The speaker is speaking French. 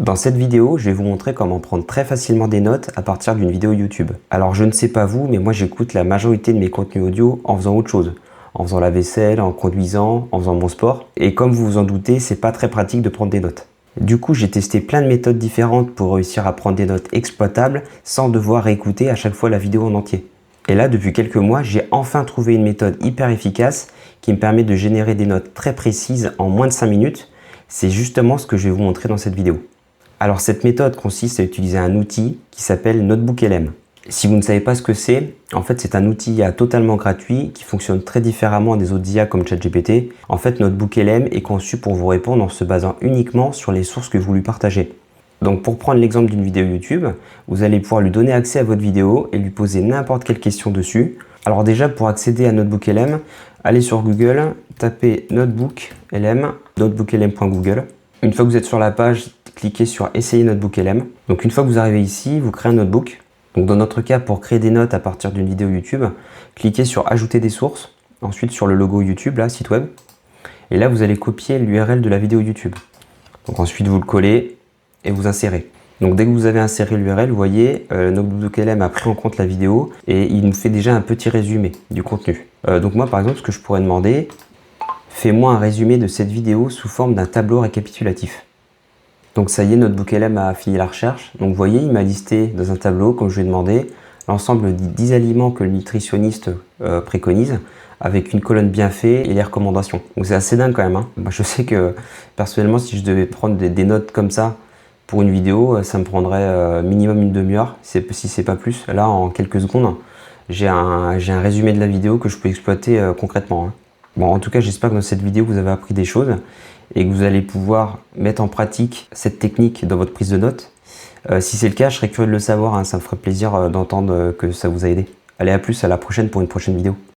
Dans cette vidéo, je vais vous montrer comment prendre très facilement des notes à partir d'une vidéo YouTube. Alors je ne sais pas vous, mais moi j'écoute la majorité de mes contenus audio en faisant autre chose. En faisant la vaisselle, en conduisant, en faisant mon sport. Et comme vous vous en doutez, c'est pas très pratique de prendre des notes. Du coup, j'ai testé plein de méthodes différentes pour réussir à prendre des notes exploitables sans devoir réécouter à chaque fois la vidéo en entier. Et là, depuis quelques mois, j'ai enfin trouvé une méthode hyper efficace qui me permet de générer des notes très précises en moins de 5 minutes. C'est justement ce que je vais vous montrer dans cette vidéo. Alors cette méthode consiste à utiliser un outil qui s'appelle NotebookLM. Si vous ne savez pas ce que c'est, en fait c'est un outil IA totalement gratuit qui fonctionne très différemment des autres IA comme ChatGPT. En fait NotebookLM est conçu pour vous répondre en se basant uniquement sur les sources que vous lui partagez. Donc pour prendre l'exemple d'une vidéo YouTube, vous allez pouvoir lui donner accès à votre vidéo et lui poser n'importe quelle question dessus. Alors déjà pour accéder à NotebookLM, allez sur Google, tapez NotebookLM, notebooklm.google. Une fois que vous êtes sur la page, cliquez sur Essayer NotebookLM. Donc une fois que vous arrivez ici, vous créez un notebook. Donc dans notre cas, pour créer des notes à partir d'une vidéo YouTube, cliquez sur Ajouter des sources. Ensuite sur le logo YouTube, là, site web. Et là, vous allez copier l'URL de la vidéo YouTube. Donc ensuite, vous le collez et vous insérez. Donc dès que vous avez inséré l'URL, vous voyez, NotebookLM a pris en compte la vidéo et il nous fait déjà un petit résumé du contenu. Donc moi, par exemple, ce que je pourrais demander, fais-moi un résumé de cette vidéo sous forme d'un tableau récapitulatif. Donc ça y est, NotebookLM a fini la recherche. Donc vous voyez, il m'a listé dans un tableau, comme je lui ai demandé, l'ensemble des 10 aliments que le nutritionniste préconise, avec une colonne bien faite et les recommandations. Donc c'est assez dingue quand même. Moi, je sais que personnellement, si je devais prendre des notes comme ça pour une vidéo, ça me prendrait minimum une demi-heure, si c'est pas plus. Là, en quelques secondes, j'ai un résumé de la vidéo que je peux exploiter concrètement. Bon, en tout cas, j'espère que dans cette vidéo, vous avez appris des choses et que vous allez pouvoir mettre en pratique cette technique dans votre prise de notes. Si c'est le cas, je serais curieux de le savoir, ça me ferait plaisir d'entendre que ça vous a aidé. Allez, à plus, à la prochaine pour une prochaine vidéo.